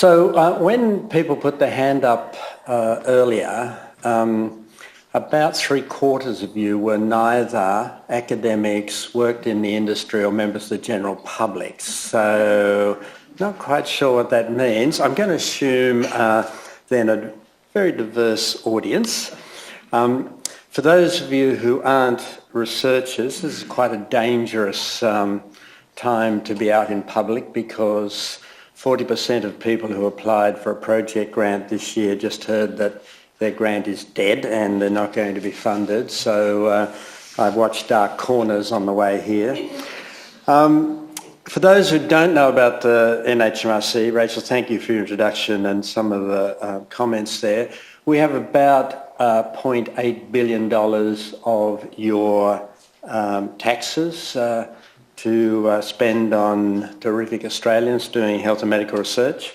When people put their hand up earlier, about 3/4 of you were neither academics, worked in the industry or members of the general public. So not quite sure what that means. I'm going to assume then a very diverse audience. For those of you who aren't researchers, this is quite a dangerous time to be out in public because 40% of people who applied for a project grant this year just heard that their grant is dead and they're not going to be funded. So I've watched dark corners on the way here. For those who don't know about the NHMRC, Rachel, thank you for your introduction and some of the comments there. We have about $0.8 billion of your taxes to spend on terrific Australians doing health and medical research.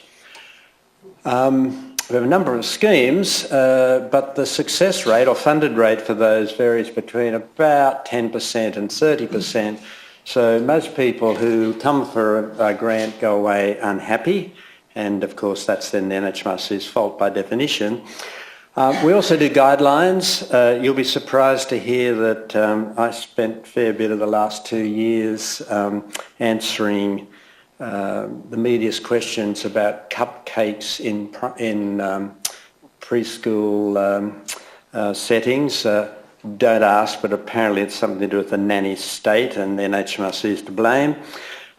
We have a number of schemes, but the success rate or funded rate for those varies between about 10% and 30%. So most people who come for a grant go away unhappy, and of course that's then the NHMRC's fault by definition. We also do guidelines. You'll be surprised to hear that I spent a fair bit of the last 2 years answering the media's questions about cupcakes in preschool settings. Don't ask, but apparently it's something to do with the nanny state and the NHMRC is to blame.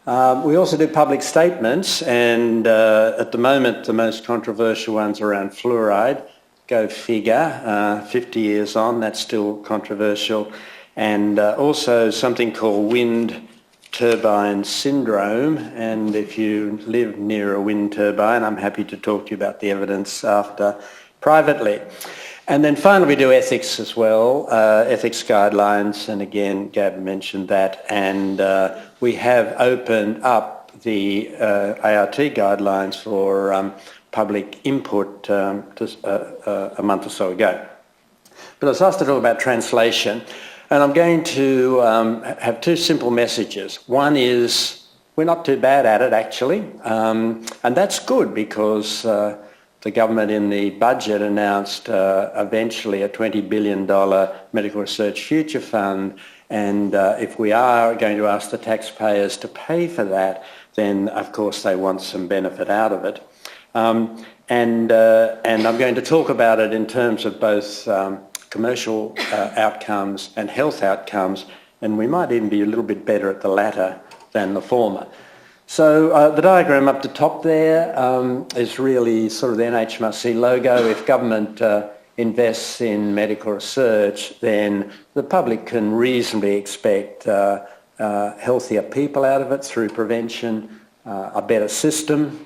We also do public statements, and at the moment the most controversial ones are around fluoride. Go figure, 50 years on, that's still controversial. And also something called wind turbine syndrome, and if you live near a wind turbine, I'm happy to talk to you about the evidence after privately. And then finally we do ethics as well, ethics guidelines, and again Gab mentioned that, and we have opened up the ART guidelines for public input just a month or so ago. But I was asked to talk about translation, and I'm going to have two simple messages. One is we're not too bad at it actually, and that's good because the government in the budget announced eventually a $20 billion medical research future fund, and if we are going to ask the taxpayers to pay for that, then of course they want some benefit out of it. And I'm going to talk about it in terms of both commercial outcomes and health outcomes, and we might even be a little bit better at the latter than the former. So the diagram up the top there is really sort of the NHMRC logo. If government invests in medical research, then the public can reasonably expect healthier people out of it through prevention, a better system,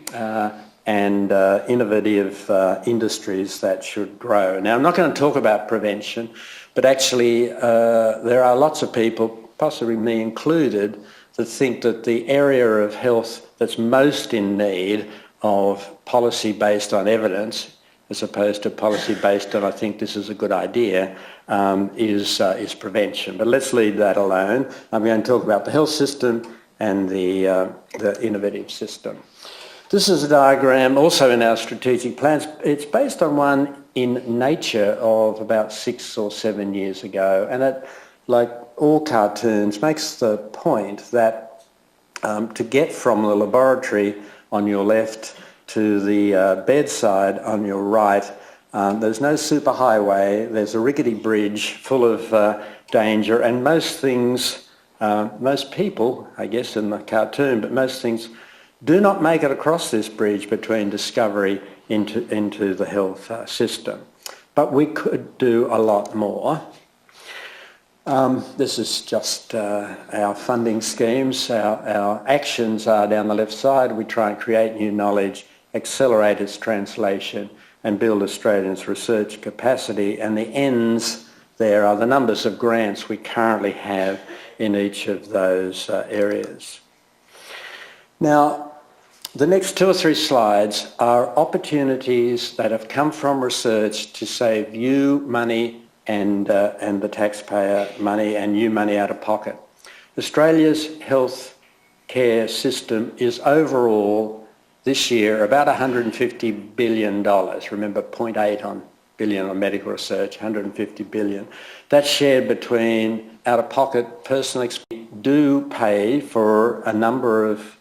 and innovative industries that should grow. Now, I'm not going to talk about prevention, but actually there are lots of people, possibly me included, that think that the area of health that's most in need of policy based on evidence, as opposed to policy based on I think this is a good idea, is prevention. But let's leave that alone. I'm going to talk about the health system and the innovative system. This is a diagram also in our strategic plans. It's based on one in Nature of about 6 or 7 years ago, and it, like all cartoons, makes the point that to get from the laboratory on your left to the bedside on your right, there's no superhighway, there's a rickety bridge full of danger, and most things, most people, I guess in the cartoon, but most things do not make it across this bridge between discovery into the health system. But we could do a lot more. This is just our funding schemes. Our actions are down the left side. We try and create new knowledge, accelerate its translation, and build Australians' research capacity. And the ends there are the numbers of grants we currently have in each of those areas. Now, the next 2 or 3 slides are opportunities that have come from research to save you money and the taxpayer money and you money out of pocket. Australia's health care system is overall this year about $150 billion. Remember, 0.8 on billion on medical research, 150 billion. That's shared between out-of-pocket personal expenses do pay for a number of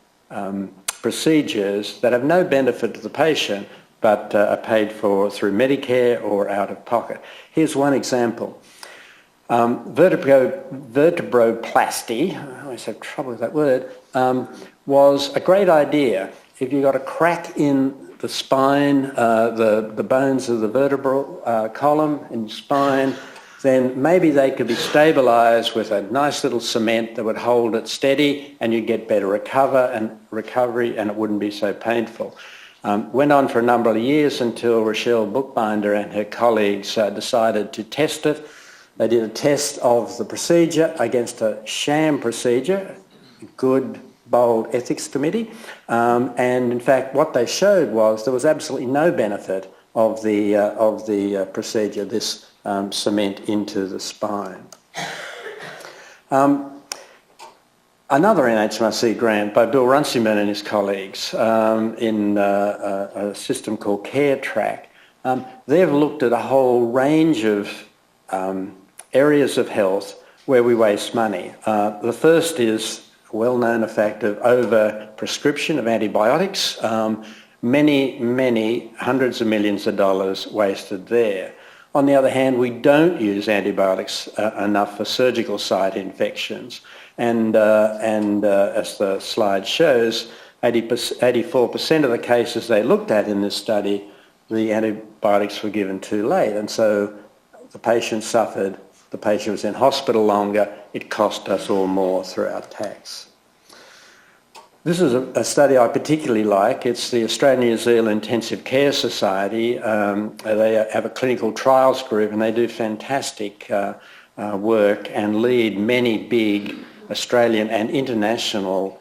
procedures that have no benefit to the patient, but are paid for through Medicare or out-of-pocket. Here's one example. Vertebroplasty, I always have trouble with that word, was a great idea. If you got a crack in the spine, the bones of the vertebral column in spine, then maybe they could be stabilised with a nice little cement that would hold it steady, and you'd get better recovery, and it wouldn't be so painful. Went on for a number of years until Rochelle Bookbinder and her colleagues decided to test it. They did a test of the procedure against a sham procedure, good, bold ethics committee, and in fact what they showed was there was absolutely no benefit of the procedure, this cement into the spine. Another NHMRC grant by Bill Runciman and his colleagues in a system called CareTrack. They've looked at a whole range of areas of health where we waste money. The first is a well-known fact of over-prescription of antibiotics. Many hundreds of millions of dollars wasted there. On the other hand, we don't use antibiotics enough for surgical site infections. And as the slide shows, 84% of the cases they looked at in this study, the antibiotics were given too late. And so the patient suffered, the patient was in hospital longer, it cost us all more through our tax. This is a study I particularly like. It's the Australia-New Zealand Intensive Care Society. They have a clinical trials group and they do fantastic work and lead many big Australian and international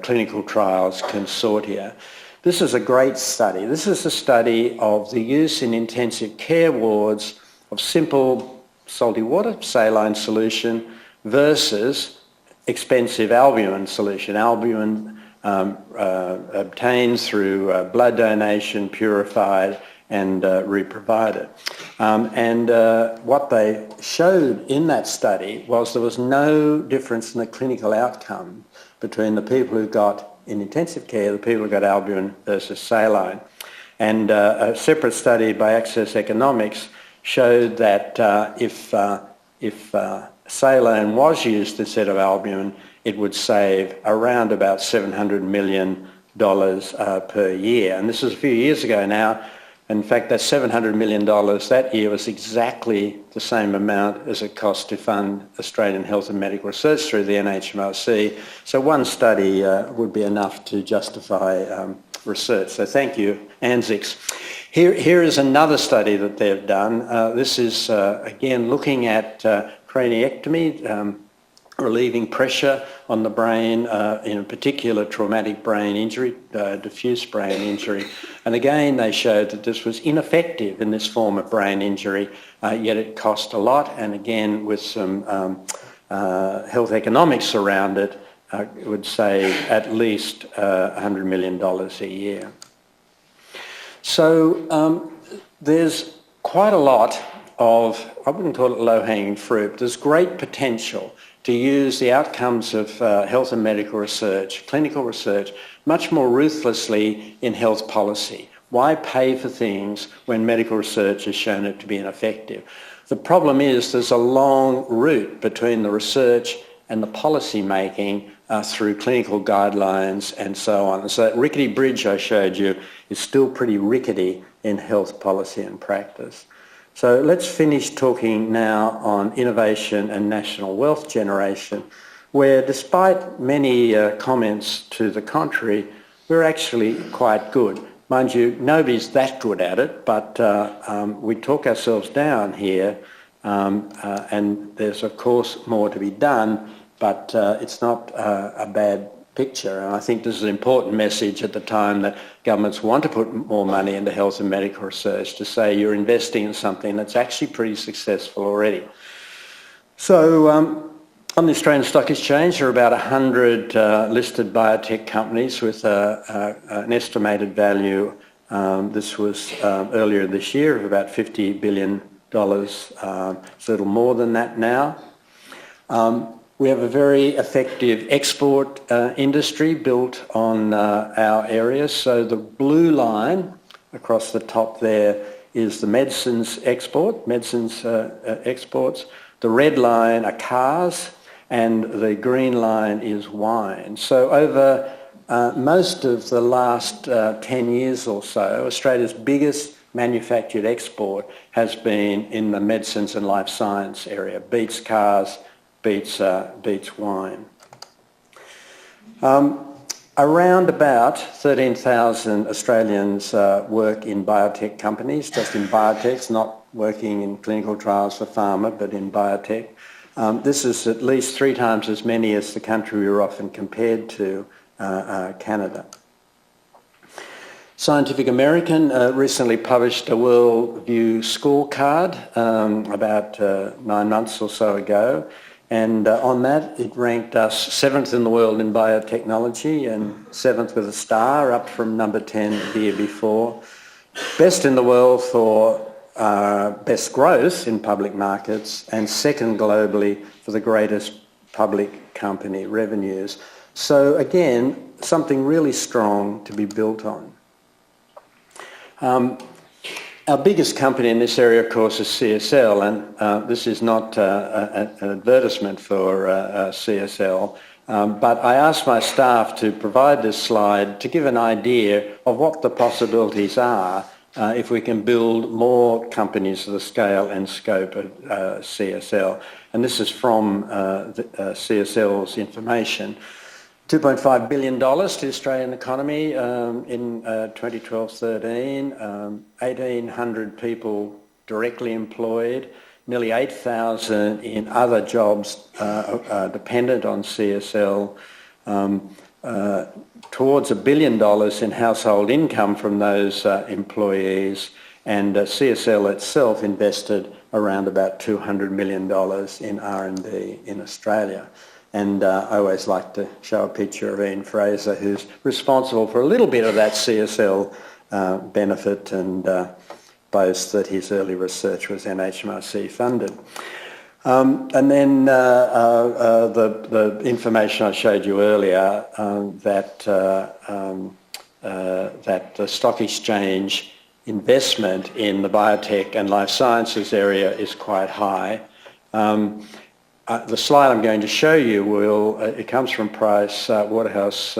clinical trials consortia. This is a great study. This is a study of the use in intensive care wards of simple salty water, saline solution, versus expensive albumin solution. Albumin obtained through blood donation, purified and reprovided. What they showed in that study was there was no difference in the clinical outcome between the people who got in intensive care, the people who got albumin versus saline. And a separate study by Access Economics showed that if saline was used instead of albumin, it would save around about $700 million per year. And this is a few years ago now. In fact, that $700 million that year was exactly the same amount as it cost to fund Australian health and medical research through the NHMRC. So one study would be enough to justify research. So thank you, ANZICS. Here is another study that they've done. This is, again, looking at craniectomy, relieving pressure on the brain in a particular traumatic brain injury, diffuse brain injury. And again, they showed that this was ineffective in this form of brain injury, yet it cost a lot. And again, with some health economics around it, it would save at least $100 million a year. So there's quite a lot of, I wouldn't call it low-hanging fruit, but there's great potential to use the outcomes of health and medical research, clinical research, much more ruthlessly in health policy. Why pay for things when medical research has shown it to be ineffective? The problem is there's a long route between the research and the policy making through clinical guidelines and so on. So that rickety bridge I showed you is still pretty rickety in health policy and practice. So let's finish talking now on innovation and national wealth generation, where despite many comments to the contrary, we're actually quite good. Mind you, nobody's that good at it, but we talk ourselves down here, and there's of course more to be done, but it's not a bad picture. And I think this is an important message at the time that governments want to put more money into health and medical research, to say you're investing in something that's actually pretty successful already. So On the Australian Stock Exchange, there are about 100 listed biotech companies with an estimated value, this was earlier this year, of about $50 billion. It's a little more than that now. We have a very effective export industry built on our areas. So the blue line across the top there is the medicines exports. The red line are cars, and the green line is wine. So over most of the last 10 years or so, Australia's biggest manufactured export has been in the medicines and life science area. Beats cars, beats wine. Around about 13,000 Australians work in biotech companies, just in biotechs, not working in clinical trials for pharma, but in biotech. This is at least 3 times as many as the country we were often compared to, Canada. Scientific American recently published a World View scorecard about 9 months or so ago, and on that it ranked us 7th in the world in biotechnology and 7th with a star, up from number 10 the year before. Best in the world for best growth in public markets, and 2nd globally for the greatest public company revenues. So again, something really strong to be built on. Our biggest company in this area, of course, is CSL, and this is not an advertisement for CSL, but I asked my staff to provide this slide to give an idea of what the possibilities are if we can build more companies of the scale and scope of CSL. And this is from CSL's information. $2.5 billion to the Australian economy in 2012-13, 1,800 people directly employed, nearly 8,000 in other jobs dependent on CSL, towards $1 billion in household income from those employees, and CSL itself invested around about $200 million in R&D in Australia. And I always like to show a picture of Ian Fraser, who's responsible for a little bit of that CSL benefit, and boasts that his early research was NHMRC funded. And then the information I showed you earlier, that the stock exchange investment in the biotech and life sciences area is quite high. The slide I'm going to show you it comes from Price Waterhouse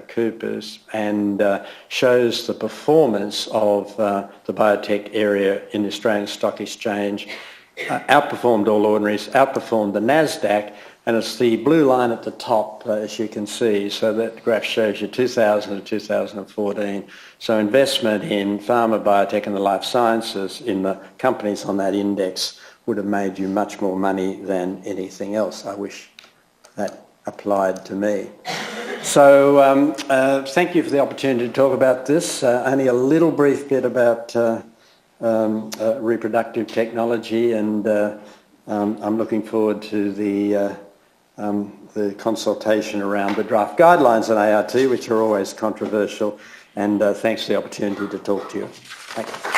Coopers, and shows the performance of the biotech area in the Australian Stock Exchange. Outperformed All Ordinaries, outperformed the NASDAQ, and it's the blue line at the top, as you can see. So that graph shows you 2000 to 2014. So investment in pharma, biotech and the life sciences in the companies on that index would have made you much more money than anything else. I wish that applied to me. So thank you for the opportunity to talk about this. Only a little brief bit about reproductive technology, and I'm looking forward to the consultation around the draft guidelines on ART, which are always controversial, and thanks for the opportunity to talk to you. Thank you.